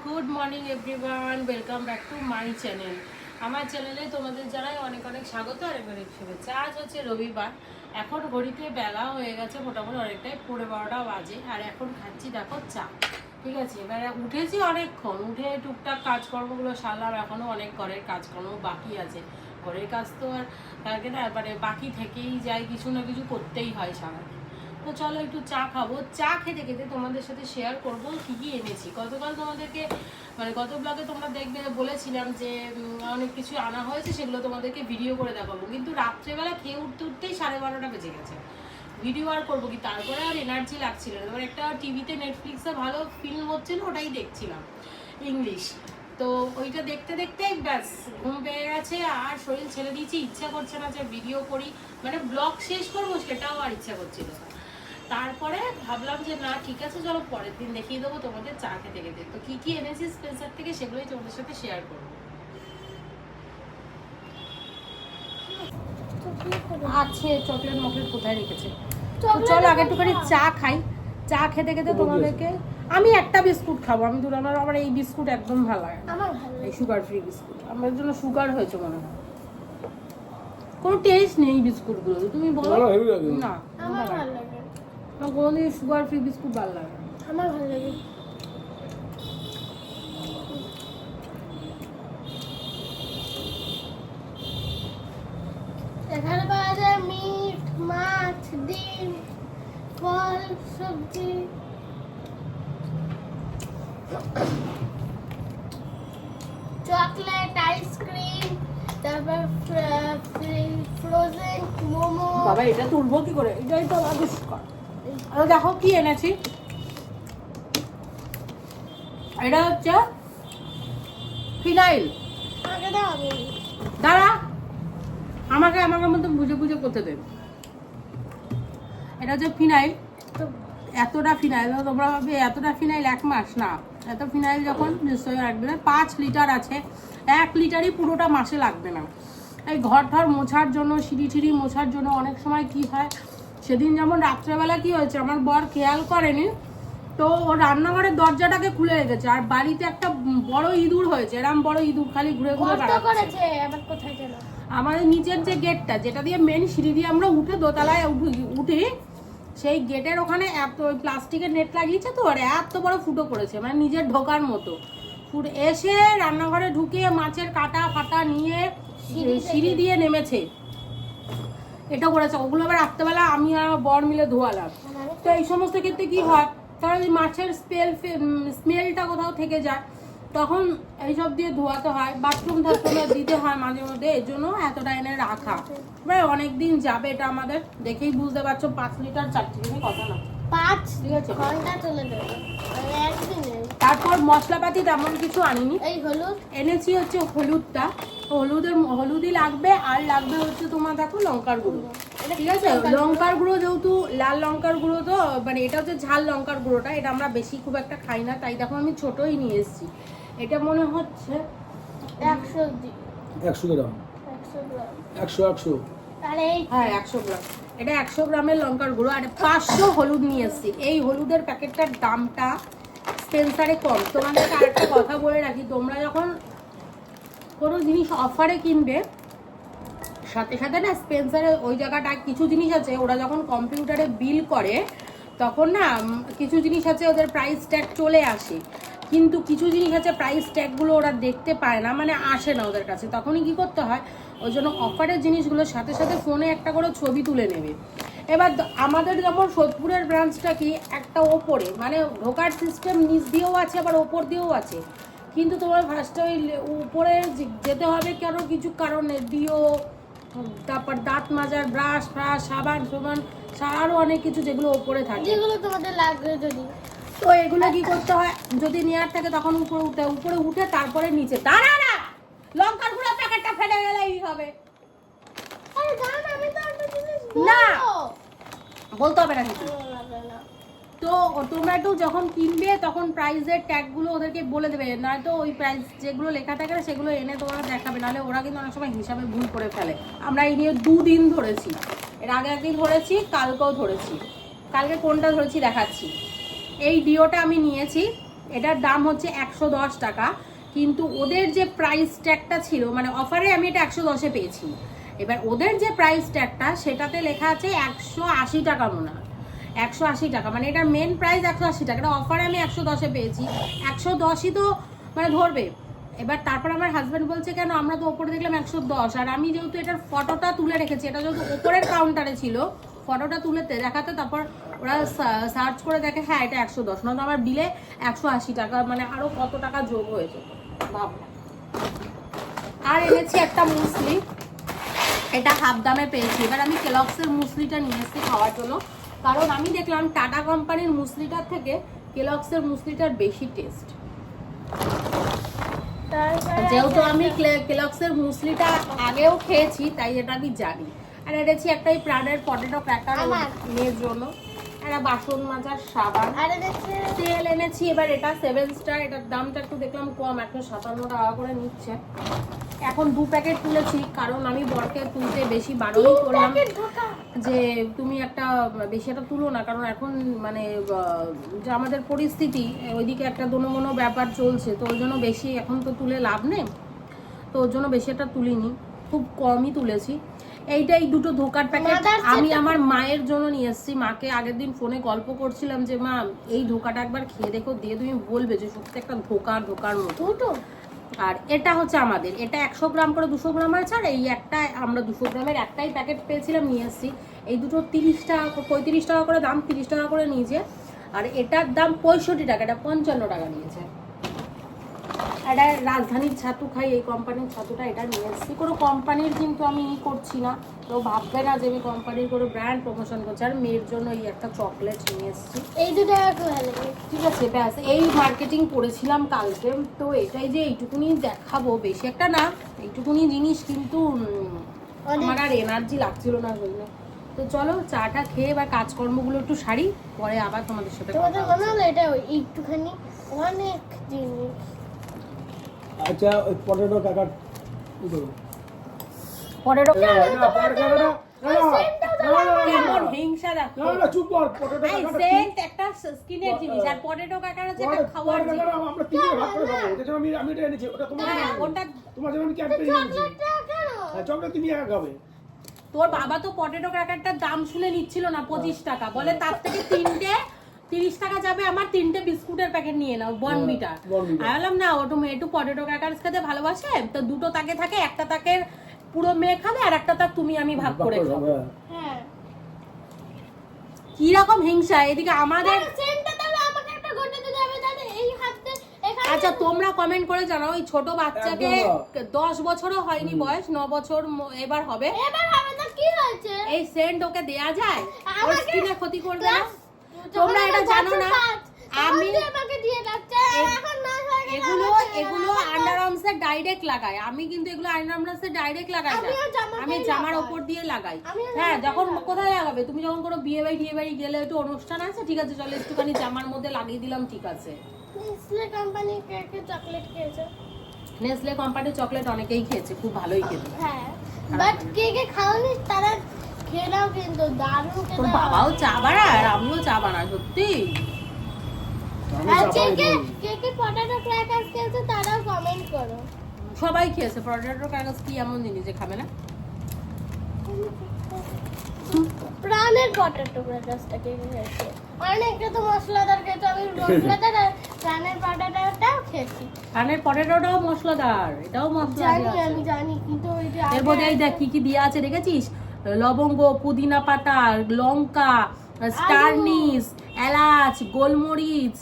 Good morning everyone, welcome back to my channel. আমার চ্যানেলে তোমাদের জানাই অনেক অনেক স্বাগত আর অনেক শুভেচ্ছা। আজ হচ্ছে রবিবার, এখন ঘড়িতে বেলা হয়ে গেছে মোটামুটি অনেকটাই 11:30 বাজে। আর এখন খাচ্ছি দেখো চা। ঠিক আছে, এবারে উঠেছি অনেকক্ষণ, উঠে টুকটাক কাজকর্মগুলো সারলাম। এখনও অনেক ঘরের কাজকর্ম বাকি আছে। ঘরের কাজ তো আর থাকে না, মানে বাকি থেকেই যায়, কিছু না কিছু করতেই হয় সারাদিন। তো চলো একটু চা খাবো। চা খেতে খেতে তোমাদের সাথে শেয়ার করবো কী কী এনেছি। গতকাল তোমাদেরকে মানে গত ব্লগে তোমরা দেখবে বলেছিলাম যে অনেক কিছু আনা হয়েছে, সেগুলো তোমাদেরকে ভিডিও করে দেখাবো। কিন্তু রাত্রেবেলা খেয়ে উঠতে উঠতেই 12:30 বেজে গেছে। ভিডিও আর করবো কি, তারপরে আর এনার্জি লাগছিল না। তারপর একটা টিভিতে নেটফ্লিক্সে ভালো ফিল্ম হচ্ছিল, ওটাই দেখছিলাম ইংলিশ। তো ওইটা দেখতে দেখতেই ব্যাস ঘুম পেয়ে গেছে, আর শরীর ছেড়ে দিয়েছি, ইচ্ছা করছে না যে ভিডিও করি, মানে ব্লগ শেষ করবো সেটাও আর ইচ্ছা করছিল না। তারপরে ভাবলাম যে না ঠিক আছে, চলো পরের দিন দেখিয়ে দেবো তোমাদের চা খেতে খেতে। তো কি কি এনেছি স্পেন্সার থেকে সেগুলোই তোমাদের সাথে শেয়ার করবো। আছে চকলেট মকলেট কোথায় রেখেছে। চলো আগে একটুখানি চা খাই। চা খেতে খেতে তোমাদেরকে আমি একটা বিস্কুট খাবো। আমি আমার এই বিস্কুট একদম ভালো লাগে, এই সুগার ফ্রি বিস্কুট। আমার জন্য সুগার হয়েছে মনে হয়, কোনো টেস্ট নেই বিস্কুটগুলো। তুমি বলো না, আমার ভালো লাগে। আমার কোনোদিন সুগার ফ্রি বিস্কুট ভালো লাগে না। আমার ভালো লাগে। এখানে পাওয়া যায় মিট, মাছ, ডিম, ফল, সবজি, চকলেট, আইসক্রিম, তারপর ফ্রোজেন মোমো। বাবা এটা তুলবো কি করে, এটাই তো আগে আর দেখো কি এনেছি। এটা হচ্ছে ফিনাইল। দাঁড়া, আমাকে মতো বুঝে বুঝে করতে দেবে। এটা হচ্ছে ফিনাইল। তো এতটা ফিনাইল তোমরা ভাববে এতটা ফিনাইল 1 মাস না। এত ফিনাইল যখন নিশ্চয়ই লাগবে না। 5 লিটার আছে, 1 লিটারই পুরোটা মাসে লাগবে না। এই ঘর ঠর মোছার জন্য, সিঁড়ি মোছার জন্য অনেক সময় কি হয়, সেদিন যেমন রাত্রেবেলা কি হয়েছে, আমার বর খেয়াল করেনি, তো ও রান্নাঘরের দরজাটাকে খুলে রেখেছে। আর বাড়িতে একটা বড় ইঁদুর হয়েছে, এরম বড় ইঁদুর খালি ঘুরে ঘুরে বেড়াচ্ছে। আমাদের নিচের যে গেটটা, যেটা দিয়ে মেন সিঁড়ি দিয়ে আমরা উঠে দোতলায় উঠি, সেই গেটের ওখানে এত প্লাস্টিকের নেট লাগিয়েছে, তো আর এত বড় ফুটো করেছে, মানে নিজের ঢোকার মতো ফুটো। এসে রান্নাঘরে ঢুকে মাছের কাটা ফাটা নিয়ে সিঁড়ি দিয়ে নেমেছে, এটা করেছে। ওগুলো আবার রাত্রেবেলা আমি আর বর মিলে ধোয়ালাম। তো এই সমস্ত ক্ষেত্রে কি হয়, কারণ ওই মাছের স্মেলটা কোথাও থেকে যায়, তখন এইসব দিয়ে ধোয়াতে হয়, বাথরুম দিতে হয় মাঝে মধ্যে। এর জন্য এতটা এনে রাখা, এবার অনেকদিন যাবে। এটা আমাদের দেখেই বুঝতে পারছো 5 লিটার চারটি কথা না, 5 ঠিক আছে ঘন্টা চলে যাবে একদিনে। তারপর মশলাপাতি তেমন কিছু আনিনি। এই হলুদ এনেছি হচ্ছে হলুদটা, হলুদই লাগবে। আর লাগবে হচ্ছে তোমার দেখো লঙ্কার গুঁড়ো, ঠিক আছে। লঙ্কার গুঁড়ো যেহেতু লাল লঙ্কার গুঁড়ো, তো মানে এটা হচ্ছে ঝাল লঙ্কার গুঁড়োটা, এটা আমরা বেশি খুব একটা খাই না, তাই দেখো আমি ছোটই নিয়ে এসেছি। এটা মনে হচ্ছে 100 গ্রাম। হ্যাঁ 100 গ্রাম। এটা 100 গ্রামের লঙ্কার গুঁড়ো। আর 500 হলুদ নিয়ে এসেছি। এই হলুদের প্যাকেটটার দামটা স্পেন্সারে কম। তোমাদেরকে আরেকটা কথা বলে রাখি, তোমরা যখন কোনো জিনিস অফারে কিনবে, সাথে সাথে না স্পেন্সারে ওই জায়গাটা কিছু জিনিস আছে, ওরা যখন কম্পিউটারে বিল করে তখন না কিছু জিনিস আছে ওদের প্রাইস ট্যাগ চলে আসে, কিন্তু কিছু জিনিস আছে প্রাইস ট্যাগগুলো ওরা দেখতে পায় না, মানে আসে না ওদের কাছে। তখনই কি করতে হয়, ওই জন্য অফারের জিনিসগুলোর সাথে সাথে ফোনে একটা করে ছবি তুলে নেবে। এবার আমাদের যেমন সোদপুরের ব্রাঞ্চটা কি একটা ওপরে, মানে ঢোকার সিস্টেম নিচ দিয়েও আছে আবার ওপর দিয়েও আছে, কিন্তু তোমার ফার্স্টে ওই উপরে যেতে হবে কেন কিছু কারণে, দিও, তারপর দাঁত মাজার ব্রাশ ফ্রাশ সাবান সোবান, আরও অনেক কিছু যেগুলো ওপরে থাকে, যেগুলো তোমাদের লাগবে যদি। তো এগুলো কি করতে হয়, যদি নেওয়ার থাকে তখন উপরে উঠে তারপরে নিচে। দাঁড়া না, লঙ্কার গুঁড়ো প্যাকেটটা ফেলে গেলেই হবে। আরে জান, আমি তো একটা জিনিস না বলবো, বলতে হবে না কিছু। লাগে না। তো তোমরা একটু যখন কিনবে তখন প্রাইসের ট্যাগগুলো ওদেরকে বলে দেবে, নয়তো ওই প্রাইস যেগুলো লেখা থাকে সেগুলো এনে তোমরা দেখাবে, নাহলে ওরা কিন্তু অনেক সময় হিসাবে ভুল করে ফেলে। আমরা এই নিয়ে 2 দিন ধরেছি, এর আগে একদিন ধরেছি, কালকেও ধরেছি। কালকে কোনটা ধরেছি দেখাচ্ছি। এই ডিওটা আমি নিয়েছি এটার দাম হচ্ছে 110 টাকা, কিন্তু ওদের যে প্রাইস ট্যাগটা ছিল, মানে অফারে আমি এটা 110-এ পেয়েছি। এবার ওদের যে প্রাইস ট্যাগটা সেটাতে লেখা আছে 180 টাকা মনে হয়, 180 টাকা, মানে এটার মেন প্রাইস 180 টাকা, এটা অফারে আমি 110-এ পেয়েছি। 110-ই তো মানে ধরবে। এবার তারপর আমার হাজব্যান্ড বলছে কেন, আমরা তো ওপরে দেখলাম 110, আর আমি যেহেতু এটার ফটোটা তুলে রেখেছি, এটা যেহেতু ওপরের কাউন্টারে ছিল, ফটোটা তুলে দেখাতে, তারপর ওরা সার্চ করে দেখে হ্যাঁ এটা 110, নয়তো আমার বিলে 180 টাকা, মানে আরো কত টাকা যোগ হয়েছে ভাবো। আর এনেছি একটা মুসলি, এটা হাফ দামে পেয়েছি। এবার আমি কেলগসের মুসলিটা নিয়ে এসেছি খাওয়ার জন্য, কারণ আমি দেখলাম টাটা কোম্পানির মুসলিটার থেকে কেলগসের মুসলিটার বেশি টেস্ট। যেহেতু আমি কেলগসের মুসলিটা আগেও খেয়েছি, তাই এটা আমি জানি। আর এনেছি একটা এই প্রাণের পটেটো ক্র্যাকার মেয়ের জন্য, একটা বাসন মাজার সাবান, তেল এনেছি। এবার এটা 7 স্টার, এটার দামটা একটু দেখলাম কম, 157 টাকা করে নিচ্ছে। এখন 2 প্যাকেট তুলেছি, কারণ আমি বরকে তুলতে বেশি বারণই করলাম যে তুমি একটা বেশি একটা তুলো না, কারণ এখন মানে যে আমাদের পরিস্থিতি ওইদিকে একটা দোনো ব্যাপার চলছে, তো ওই জন্য বেশি এখন তো তুলে লাভ নেই, তো ওর জন্য বেশি একটা তুলিনি, খুব কমই তুলেছি। এইটাই দুটো ধোকার প্যাকেট আমি আমার মায়ের জন্য নিয়ে এসেছি। মাকে আগের দিন ফোনে গল্প করছিলাম যে মা এই ধোকাটা একবার খেয়ে দেখো, দিয়ে তুমি বলবে যে সত্যি একটা ধোকার মতো। আর এটা হচ্ছে আমাদের, এটা 100 গ্রাম করে 200 গ্রাম আছে, আর এই একটা আমরা 200 গ্রামের একটাই প্যাকেট পেয়েছিলাম, নিয়ে এসেছি। এই দুটো 30 টাকা 35 টাকা করে দাম, 30 টাকা করে নিয়েছে। আর এটার দাম 65 টাকা, এটা 55 টাকা নিয়েছে। এটা রাজধানীর ছাতু খাই, এই কোম্পানির ছাতুটা, এটা নিয়ে এসেছি। কোনো কোম্পানির কিন্তু আমি করছি না, তো ভাববে না যে আমি কোম্পানির কোনো ব্র্যান্ড প্রমোশন করছি। আর মেয়ের জন্য এই একটা চকলেট নিয়ে এসেছি, এই দুটো একটু ভালো লাগে। ঠিক আছে ব্যাস। এই মার্কেটিং করেছিলাম কালকে, তো এটাই যে এইটুকুনি দেখাবো, বেশি একটা না, এইটুকুনি জিনিস, কিন্তু আমার আর এনার্জি লাগছিল না জন্য। তো চলো চাটা খেয়ে বা কাজকর্মগুলো একটু সারি, পরে আবার তোমাদের সাথে তোমাদের মনে হলো এটা একটুখানি অনেক জিনিস। আচ্ছা ওই পটেটো কাকার পটেটো কেমন হিংসা দেখো, না চুপ কর। পটেটো কাকাটা সেন্ট একটা স্কিনের জিনিস, আর পটেটো কাকার হচ্ছে একটা খাওয়ার জিনিস। আমরা তিনজনে ভাগ করে খাবো। ওটা আমি এটা এনেছি, ওটা তোমার জন্য এনেছি। ওটা তোমার জন্য আমি ক্যাম্পেইন এনেছি। হ্যাঁ চকলেট তুমি একা খাবে। তোর বাবা তো পটেটো ক্র্যাকারটার দাম শুনে নিচ্ছিল না 25 টাকা, বলে তার থেকে তিনটে 30 টাকা যাবে, আমার 3টে বিস্কুটের প্যাকেট নিয়ে নাও বর্নভিটা। আমি বললাম না, ও একটু পটেটো ক্র্যাকারস খেতে ভালোবাসে, তো দুটো তাকে থাকে, একটা তাকে পুরো মেয়ে খাবে, আর একটা তাক তুমি আমি ভাগ করে খাবো। হ্যাঁ কি রকম হিংসা এদিকে আমাদের। সেন্টটা তাহলে আমাকে একটা গন্ডে দিতে হবে, তাহলে এই হাতে এখানে। আচ্ছা তোমরা কমেন্ট করে জানাও, ওই ছোট বাচ্চাকে 10 বছরও হয়নি বয়স, 9 বছর এবার হবে, এবার হবে তো কি হয়েছে? এই সেন্ট ওকে দেয়া যায়? ওর আমাকে স্কিনে ক্ষতি করবে না? ক্লাস তোমরা এটা জানো না, আমি আমাকে দিয়ে যাচ্ছে এখন না হয়ে গেলে এগুলো আন্ডার আর্মসে ডাইরেক্ট লাগাই, আমি কিন্তু এগুলো আন্ডার আর্মসে ডাইরেক্ট লাগাই না, আমি জামার উপর দিয়ে লাগাই। হ্যাঁ যখন কোথায় লাগাবে তুমি, যখন কোনো বিয়ে বাড়ি গেলে একটু অনুষ্ঠান আছে, ঠিক আছে চলো একটুখানি জামার মধ্যে লাগিয়ে দিলাম, ঠিক আছে। নেসলে কোম্পানি কে চকলেট খেয়েছে? নেসলে কোম্পানির চকলেট অনেকেই খেয়েছে, খুব ভালোই খেতে। হ্যাঁ বাট কে খাওনি তারা খেলাও কিন্তু দারুণ খেতে। তোর বাবাও চা বানায় আর আমিও চা বানাই, সত্যি। আর কে পটেটো ক্র্যাকারস খেয়েছে তারাও কমেন্ট করো। সবাই খেয়েছে পটেটো ক্র্যাকারস, কি এমন জিনিস যে খাবে না? প্রাণের পটেটো ক্র্যাকারসটা কে খেয়েছে? অনেকটা তো মশলাদার খেয়েছে, আমি মশলাদার আর প্রাণের পটেটোটাও খেয়েছি। কানের পটেটোটাও মশলাদার, এটাও মশলা জানি দেওয়া আছে। আমি জানি, কিন্তু ওই যে এর মধ্যে এই দেখ কি কি দেওয়া আছে দেখেছিস, লবঙ্গ, পুদিনা পাতা, লঙ্কা, স্টারনিস, এলাচ, গোলমরিচ,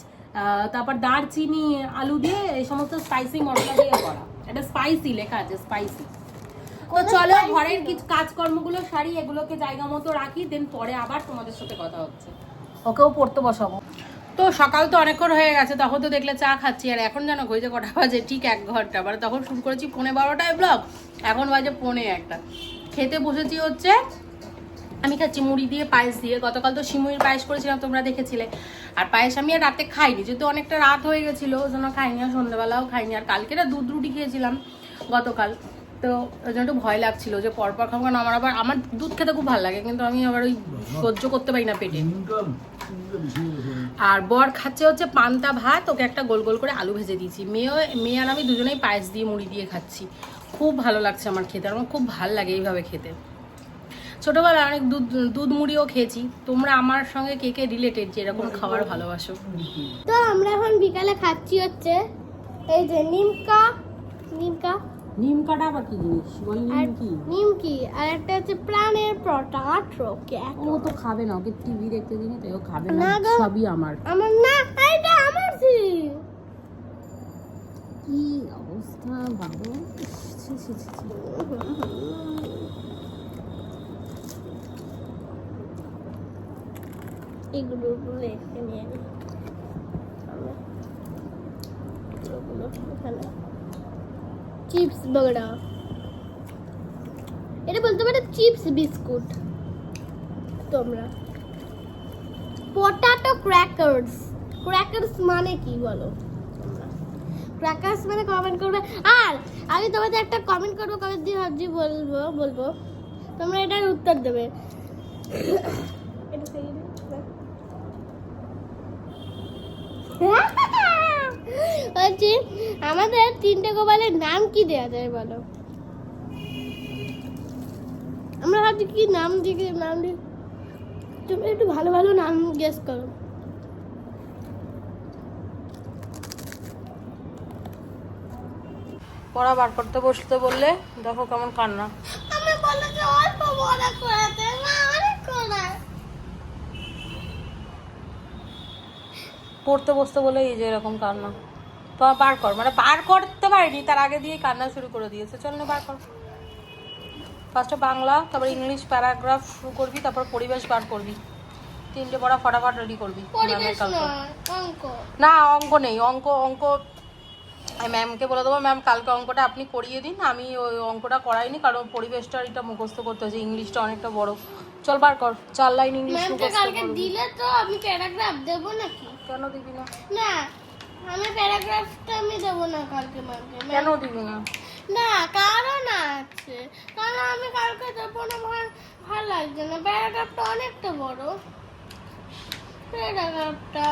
তারপর দারচিনি, আলু দিয়ে এই সমস্ত স্পাইসি মশলা দিয়ে করা, এটা স্পাইসি লেখা আছে, স্পাইসি। তো চলো ঘরের কিছু কাজকর্মগুলো সারি, এগুলোকে জায়গা মতো রাখি, দেন পরে আবার তোমাদের সাথে কথা হচ্ছে। ওকেও পড়তে বসাবো। তো সকাল তো অনেকক্ষণ হয়ে গেছে, তখন তো দেখলে চা খাচ্ছি, আর এখন যেন হয়েছে কটা বাজে, ঠিক 1 ঘন্টা, মানে তখন শুরু করেছি 12:15টায় ব্লগ, এখন বাজে 1:45। খেতে বসেছি হচ্ছে, আমি খাচ্ছি মুড়ি দিয়ে পায়েস দিয়ে। গতকাল তো সিমুইর পায়েস করেছিলাম, তোমরা দেখেছিলে। আর পায়েস আমি আর রাতে খাইনি, যেহেতু অনেকটা রাত হয়ে গেছিলো, ওই জন্য খাইনি, আর সন্ধ্যাবেলাও খাইনি। আর কালকে না দুধ রুটি খেয়েছিলাম গতকাল, তো তো ওই জন্য একটু ভয় লাগছিল যে পরপর খাবো, কারণ আমার দুধ খেতে খুব ভালো লাগে, কিন্তু আমি আবার ওই সহ্য করতে পারি না পেটে। আর বর খাচ্ছে হচ্ছে পান্তা ভাত, ওকে একটা গোল গোল করে আলু ভেজে দিয়েছি। মেয়ে আর আমি দুজনেই পায়েস দিয়ে মুড়ি দিয়ে খাচ্ছি। খুব ভালো লাগছে আমার খেতে, আমার খুব ভালো লাগে এইভাবে খেতে। ছোটবেলায় অনেক দুধ মুড়িও খেয়েছি। তোমরা আমার সঙ্গে কে কে রিলেটেড যে এরকম খাবার ভালোবাসো? তো আমরা এখন বিকালে খাচ্ছি হচ্ছে এই যে নিমকাটা আবার কি জিনিস বল? নিমকি, আর একটা হচ্ছে প্রাণের পটাটো। ও তো খাবে না, ওকে টিভি দেখতে দিনি তো ও খাবে না না, গো। সবই আমার। আমার না, এটা আমার সিম। কি অবস্থা বাবু! এগুলো রেখে নিয়ে নিই। চিপস বগড়া, এটা বলতে পারো চিপস বিস্কুট। তোমরা পটাটো ক্র্যাকার্স মানে কি বলো তোমরা? ক্র্যাকার্স মানে কমেন্ট করবে। আর আমি তোমাদের একটা কমেন্ট করবো, কমেন্ট দিয়ে ভাবছি বলবো, তোমরা এটার উত্তর দেবে। এটা সেই বলছি, আমাদের 3টে গোপালের নাম কি দেয়া যায় বলো? আমরা ভাবছি কি নাম দিই। তুমি একটু ভালো ভালো নাম গেস করো। পড়া বার করতে বসতে বললে দেখো কেমন কান্না। আমি বললাম যে অল্প বড় করাতে, না অনেক করা। পড়তে বসতে বলে এই যে এরকম কান্না। তো বার কর, মানে বার করতে পারিনি তার আগে দিয়ে কান্না শুরু করে দিয়েছে। চল না বার কর। ফার্স্টে বাংলা, তারপর ইংলিশ প্যারাগ্রাফ শুরু করবি, তারপর পরিবেশ বার করবি। 3টে পড়া ফটাফট রেডি করবি। পরিবেশ নয়, অঙ্ক। না অঙ্ক নেই, অঙ্ক আমি ম্যামকে বলে দেবো, ম্যাম কালকে অঙ্কটা আপনি করিয়ে দিন। আমি ওই অঙ্কটা করাইনি, কারণ পরিবেশটা এটা মুখস্থ করতে হচ্ছে, ইংলিশটা অনেকটা বড়। চল বার কর, 4 লাইন ইংলিশ ম্যামকে মুখস্থ কালকে করবি। দিলে তো আমি প্যারাগ্রাফ দেব নাকি? কেন দিবি না? না, আমি প্যারাগ্রাফটা আমি দেব না কালকে ম্যামকে। কেন দিবি না? না, কারণ আছে। কারণ আমি কালকে দেবো না, ভালো লাগছে না। প্যারাগ্রাফটা অনেকটা বড়। প্যারাগ্রাফটা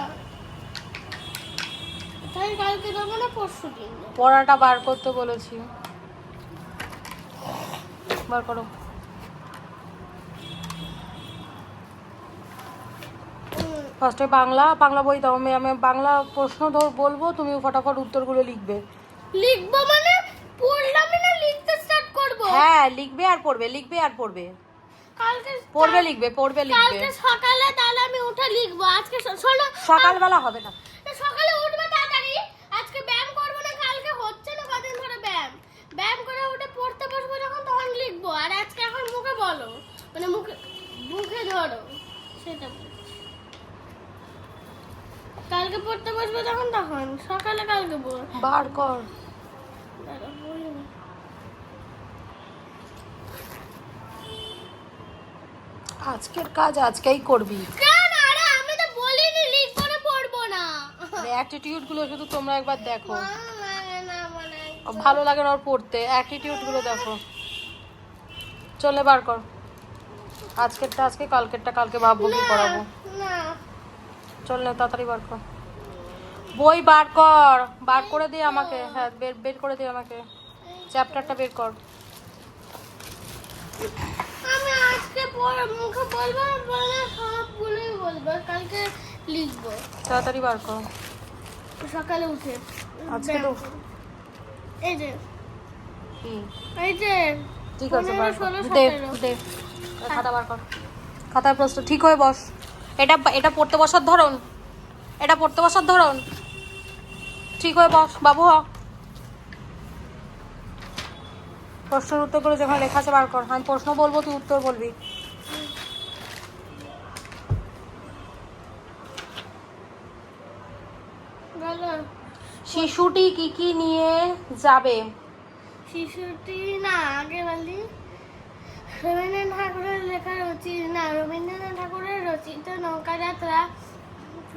তাই কালকে দেবো না, পরশু দিন দেবো। পড়াটা বার করতে বলেছি, বার করো। ফার্স্টে বাংলা বই দাও। আমি বাংলা প্রশ্ন বলবো, তুমি ফটাফট উত্তরগুলো লিখবে। লিখবো মানে পড়লাম না, লিখতে স্টার্ট করব। হ্যাঁ, লিখবে আর পড়বে, লিখবে আর পড়বে। কালকে লিখবে। কালকে সকালে তাহলে আমি উঠে লিখবো। আজকে শোনো, সকালবেলা হবে না, সকালে উঠবে তাড়াতাড়ি। আজকে ব্যায়াম করবো না, কালকে হচ্ছে না কদিন ধরে ব্যায়াম করে উঠে পড়তে বসবো যখন, তখন লিখবো। আর আজকে এখন মুখে বলো, মানে মুখে ধরো, সেটা বলছি। কালকে পড়তে বসবো তখন সকালে কালকে বার কর। আজকের কাজ আজকেই করবি। কেন? আরে আমি তো বলিনি লিখবো না, পড়বো না। অ্যাটিটিউড গুলো শুধু তোমরা একবার দেখো। না মানে ভালো লাগে না ওর পড়তে, অ্যাটিটিউড গুলো দেখো। চলে বার কর। আজকেরটা আজকে, কালকেরটা কালকে ভাববো কি করাবো। না, চল না তাড়াতাড়ি বার কর। বই বার কর, বার করে দে আমাকে। হ্যাঁ, বের করে দে আমাকে। চ্যাপ্টারটা বের কর। আমি আজকে মুখে বলবো, বলে সবগুলোই বলবো, কালকে লিখবো। তাড়াতাড়ি বার কর। সকালে উঠে আজকে তো এই যে কি? এই যে ঠিক আছে, বার কর। 16, দে 17 দে খাতা বার কর। খাতায় প্রশ্ন ঠিক হয়ে বস। এটা পড়তে বসার ধরন, ঠিক হয়ে বস বাবু। প্রশ্নের উত্তরগুলো যেখানে লেখা আছে বার কর। আমি প্রশ্ন বলবো, তুই উত্তর বলবি। বলো। শিশুটি কি কি নিয়ে যাবে? শিশুটি না, আগে বলি রবীন্দ্রনাথ ঠাকুরের রচিত নৌকাযাত্রা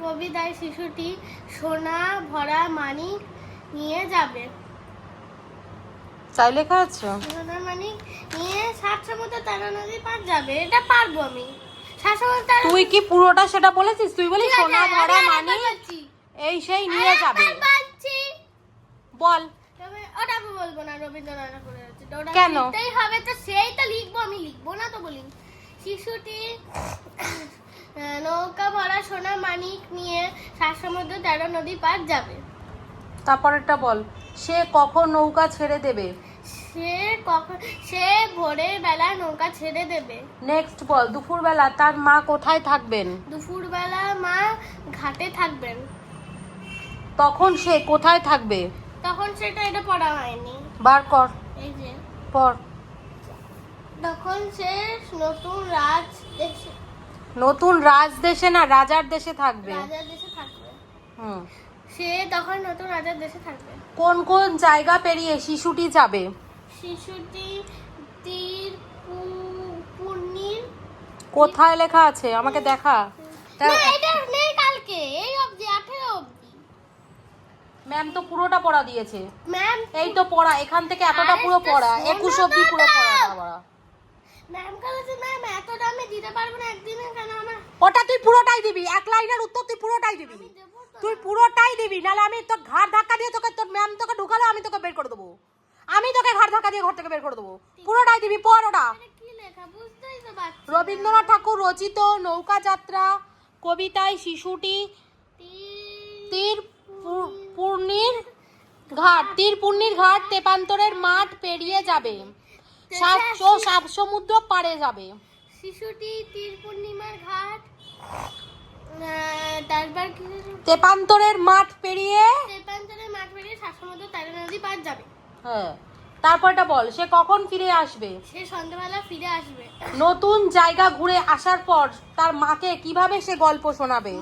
কবিতায় শিশুটি সোনা ভরা মানিক নিয়ে যাবে। তাই লেখা আছে? সোনার মানিক নিয়ে 7 সমুদ্র 13 নদী পার যাবে, এটা পারবো আমি। 7 সমুদ্র 13 তুই কি পুরোটা সেটা বলেছিস? তুই বলি সোনা ভরা মানিক এই সেই নিয়ে যাবে। বল। ওটা আমি বলবো না, রবীন্দ্রনাথ ঠাকুরের আছে। ওটা কেন? লিখতেই হবে তো, সেই তো লিখবো, আমি লিখবো না তো বলি। শিশুটি নৌকা ভরা সোনা মানিক নিয়ে 7 সমুদ্র 13 নদী পার যাবে। তারপরেরটা বল। সে কখন নৌকা ছেড়ে দেবে? সে ভোরের বেলা নৌকা ছেড়ে দেবে। নেক্সট বল। দুপুরবেলা তার মা কোথায় থাকবেন? দুপুরবেলা মা ঘাটে থাকবেন। তখন সে কোথায় থাকবে? তখন সেটা এটা পড়া হয়নি। বার কর। এই যে পর। তখন সে নতুন রাজ দেশে, নতুন রাজ দেশে না রাজার দেশে থাকবে। রাজার দেশে থাকবে। হুম। সে তখন নতুন রাজার দেশে থাকবে। কোন কোন জায়গা পেরিয়ে শিশুটি যাবে? শিশুটি তীর পূর্ণির, কোথায় লেখা আছে আমাকে দেখা। না এটা নেই, কালকে এই অবধি 18 অবধি। ম্যাম তো পুরোটা পড়া দিয়েছে। ম্যাম এই তো পড়া, এখান থেকে এতটা পুরো পড়া, 21 অবধি পুরো পড়া। ম্যাম বলেছে ম্যাম এতটা আমি দিতে পারবো না একদিনে, কেন আমার ওটা তুই পুরোটাই দিবি, এক লাইনের উত্তর তুই পুরোটাই দিবি। দেবো তো। তুই পুরোটাই দিবি, নাহলে আমি তোর ঘাড় ধাক্কা দিয়ে তোকে, তোর ম্যাম তোকে ঢুকালো আমি তোকে বের করে দেবো। আমি তোকে ঘাড় ধাক্কা দিয়ে ঘর থেকে বের করে দেবো। পুরোটাই দিবি, পড় ওটা। এটা কি লেখা বুঝতেই তো পারছি না। রবীন্দ্রনাথ ঠাকুর রচিত নৌকা যাত্রা কবিতায় শিশুটি তীর পূর্ণির ঘাট তেপান্তরের মাঠ পেরিয়ে যাবে, সাত সমুদ্র পাড়ে যাবে। শিশুটি তীর পূর্ণিমার ঘাট, তারপর কি তেপান্তরের মাঠ পেরিয়ে, তেপান্তরের মাঠ পেরিয়ে 7 সমুদ্র 13 নদী পার যাবে। হ্যাঁ তারপরটা বল। সে কখন ফিরে আসবে? সে সন্ধ্যাবেলা ফিরে আসবে। নতুন জায়গা ঘুরে আসার পর তার মাকে কিভাবে সে গল্প শোনাবে?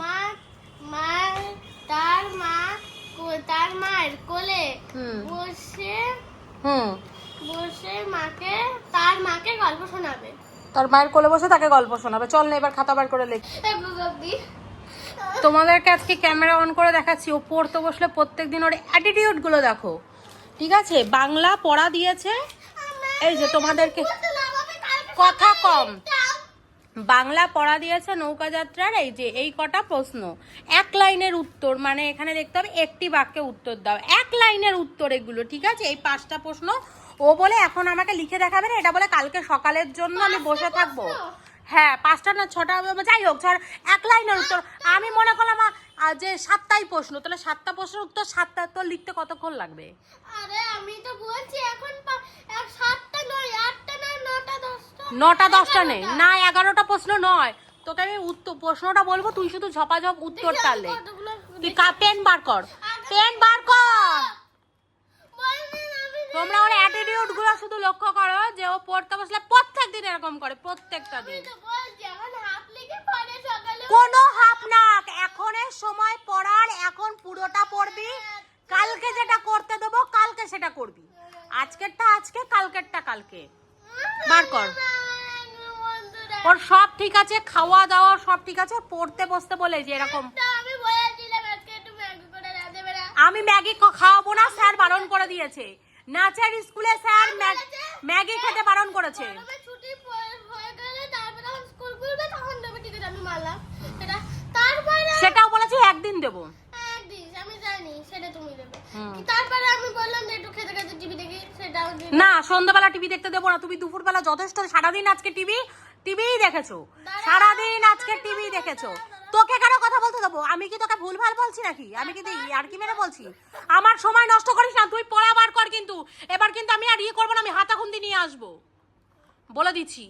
তার মায়ের কোলে হুম। বসে তার মাকে গল্প শোনাবে। তার মায়ের কোলে বসে তাকে গল্প শোনাবে। চল না এবার খাতা বার করে লেখ। তোমাদেরকে আজকে ক্যামেরা অন করে দেখাচ্ছি। ও পড়তে বসলে প্রত্যেকদিন ওর অ্যাটিটিউড গুলো দেখো, ঠিক আছে? বাংলা পড়া দিয়েছে, এই যে তোমাদেরকে কথা কম, বাংলা পড়া দিয়েছে নৌকা যাত্রার, এই যে এই কটা প্রশ্ন, এক লাইনের উত্তর, মানে এখানে দেখতে হবে একটি বাক্যে উত্তর দাও, এক লাইনের উত্তর এগুলো, ঠিক আছে? এই 5টা প্রশ্ন ও বলে এখন আমাকে লিখে দেখাবে না, এটা বলে কালকে সকালের জন্য আমি বসে থাকবো। হ্যাঁ 5টা না 6টা, যাই হোক, এক লাইনের উত্তর। আমি মনে করলাম যে 7টাই প্রশ্ন, তাহলে 7টা প্রশ্নের উত্তর 7টা তো লিখতে কতক্ষণ লাগবে? আরে আমি তো বলছি এখন 7টা নয়, 8টা নয়, 9টা 10টা, 9টা 10টা নেই না, 11টা প্রশ্ন নয়। তোকে আমি প্রশ্নটা বলবো, তুই শুধু ঝপাঝপ উত্তরটা লেখ। তুই পেন বার কর, পেন বার কর। তোমরা ওর অ্যাটিটিউড গুলো শুধু লক্ষ্য করো, যে ও পড়তে বসলে প্রত্যেকদিন এরকম করে, প্রত্যেকটা দিন। কোনো হাফ না, এখনের সময় পড়ার, এখন পুরোটা পড়বি, কালকে যেটা করতে দেবো কালকে সেটা করবি, আজকেরটা আজকে, কালকেরটা কালকে। বার কর। ওর সব ঠিক আছে, খাওয়া দাওয়া সব ঠিক আছে, পড়তে বসতে বলে যে এরকম। আমি ম্যাগি খাওয়াবো না, স্যার বারণ করে দিয়েছে। নাচের স্কুলে স্যার ম্যাগি খেতে বারণ করেছে। সেটাও বলেছি একদিন দেবো। না সন্ধ্যাবেলা টিভি দেখতে দেবো না, তুমি দুপুরবেলা যথেষ্ট, সারাদিন আজকে টিভিই দেখেছো, সারাদিন আজকে টিভি দেখেছো, তোকে কেন কথা বলতে দেবো? আমি কি তোকে ভুলভাল বলছি নাকি? আমি কি আর কি মেরে বলছি? আমার সময় নষ্ট করিস না, তুই পড়া বার কর। কিন্তু এবার কিন্তু আমি আর করবো না, আমি হাতাখুন্তি নিয়ে আসবো, বলে দিচ্ছি।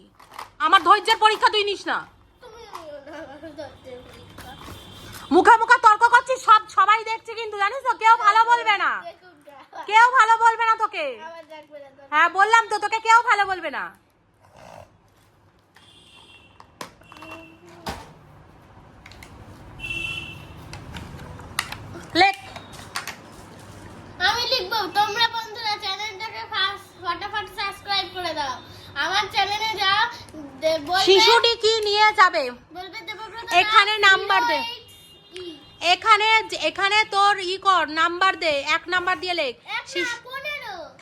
আমার ধৈর্যের পরীক্ষা তুই নিস না। মুখে মুখে তর্ক করছিস, সবাই দেখছে কিন্তু, জানিস তো? কেউ ভালো বলবে না, কেউ ভালো বলবে না তোকে। হ্যাঁ বললাম তো, তোকে কেউ ভালো বলবে না। লেখ। আমি লিখবো। তোমরা বন্ধুরা চ্যানেলটাকে ফটাফট সাবস্ক্রাইব করে দাও। আমার চ্যানেলে যা শিশুটি কি নিয়ে যাবে? বলবে দেবব্রত, এখানে নাম্বার দে, এখানে তোর কর, নাম্বার দে, 1 নাম্বার দিয়ে লেখ।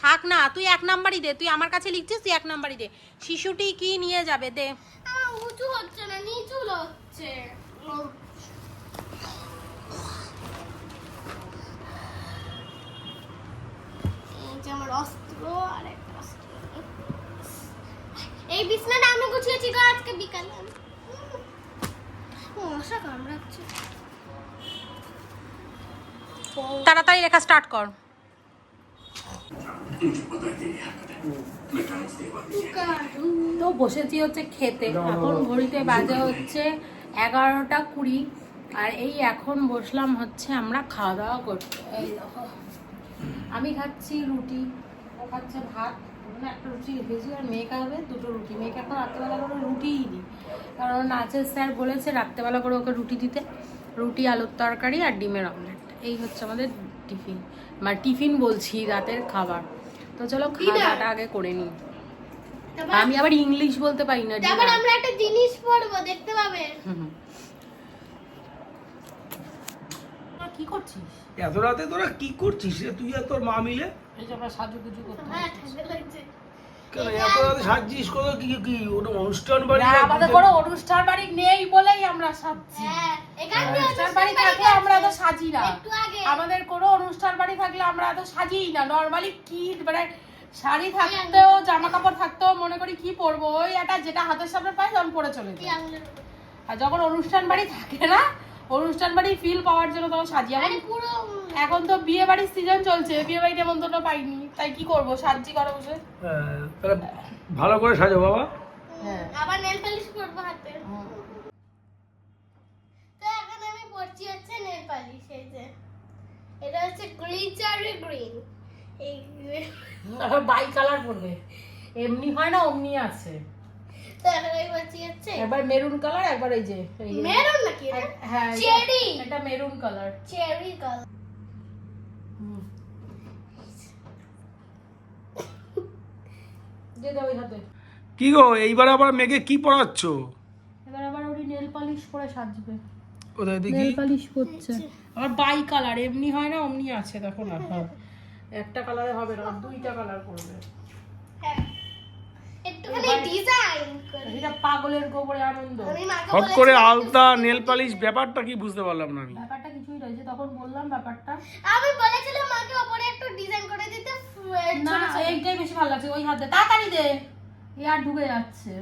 থাক না, তুই 1 নাম্বারই দে, তুই আমার কাছে লিখছিস, তুই 1 নাম্বারই দে। শিশুটি কি নিয়ে যাবে, দে। আমার উঁচু হচ্ছে না, নিচু হচ্ছে। এই যে আমার অস্ত্র আর একটা অস্ত্র। এই বিছানাটা আমি গুছিয়েছি গো আজকে বিকালে। মশা কামড়াচ্ছে। তাড়াতাড়ি লেখা স্টার্ট কর। তো বসেছি হচ্ছে খেতে, এখন ঘড়িতে বাজে হচ্ছে 11টা 20, আর এই এখন বসলাম হচ্ছে আমরা খাওয়া দাওয়া করতে। এই দেখো, আমি খাচ্ছি রুটি, ও খাচ্ছে ভাত। একটা রুটি ভেজি আর মেয়ে খাবে 2টো রুটি। মেয়েকে এখন রাত্রেবেলা করে রুটিই দিই, কারণ নাচের স্যার বলেছে রাত্রেবেলা করে ওকে রুটি দিতে। রুটি, আলুর তরকারি আর ডিমের অমলেট, এই হচ্ছে আমাদের টিফিন। মানে টিফিন বলছি, রাতের খাবার। তো চলো খাওয়া দাওয়াটা আগে করে নিই। আমি আবার ইংলিশ বলতে পারি না। তারপর আমরা একটা জিনিস পড়বো, দেখতে পাবে। কি করছিস এত রাতে তোরা কি করছিস রে তুই আর তোর মা মিলে? এই যে আমরা সাজুগুজু করতে হ্যাঁ, ঠান্ডা লাগছে। কেন এত রাতে সাজছিস? কত কি কি ওটা অনুষ্ঠান বাড়ি? আমাদের কোনো অনুষ্ঠান বাড়ি নেই বলেই আমরা সাজছি। হ্যাঁ, এখান দিয়ে অনুষ্ঠান বাড়ি থাকলে আমরা তো সাজি না। একটু আগে। আমাদের কোনো অনুষ্ঠান বাড়ি থাকলে আমরা তো সাজিই না। নরমালি কি মানে শাড়ি থাকতেও, জামা কাপড় থাকতেও মনে করি কি পরবো, ওই একটা যেটা হাতের সামনে পাই তখন পরে চলে কি যাই। আঙুলের উপর। আর যখন অনুষ্ঠান বাড়ি থাকে না, অনুষ্ঠান বাড়ি ফিল পাওয়ার জন্য তখন সাজি। আরে পুরো এখন তো বিয়ে বাড়ির সিজন চলছে, বিয়ে বাড়ির নেমন্তন্ন পাইনি, তাই কি করবো, সাজি ঘরে বসে। তাহলে ভালো করে সাজো বাবা। হ্যাঁ। আবার নেল পালিশ করবো হাতে। তো এখন আমি পরছি হচ্ছে নেল পালিশ। এই যে এটা হচ্ছে গ্লিটারি গ্রিন। এই আবার বাই কালার পড়বে, এমনি হয় না অমনি আছে। তো এখন আমি পরছি হচ্ছে একবার মেরুন কালার, একবার এই যে মেরুন নাকি এটা? হ্যাঁ চেরি। এটা মেরুন কালার। Cherry colour. দিয়ে দাও ওই হাতে। কি গো এইবার আবার মেঘে কি পড়াচ্ছ? এবার আবার ওই নেল পালিশ করে সাজবে। কোথায় দেখি? নেল পালিশ করছে। আবার বাই কালার, এমনি হয় না অমনি আছে, দেখো না। হ্যাঁ, একটা কালারে হবে না, 2টা কালার করবে। হ্যাঁ, একটুখানি ডিজাইন করে। এটা পাগলের গোবরে আনন্দ। আমি মাকে হট বলেছি করে আলতা নেল পালিশ ব্যাপারটা কি বুঝতে পারলাম না আমি। ব্যাপারটা কিছুই রয়েছে, তখন বললাম ব্যাপারটা। আমি বলেছিলাম মাকে উপরে একটু ডিজাইন করে দিতে। না, এইটাই বেশি ভালো লাগছে। ওই হাতে তাড়াতাড়ি দে, এ আর ঢুকে যাচ্ছে।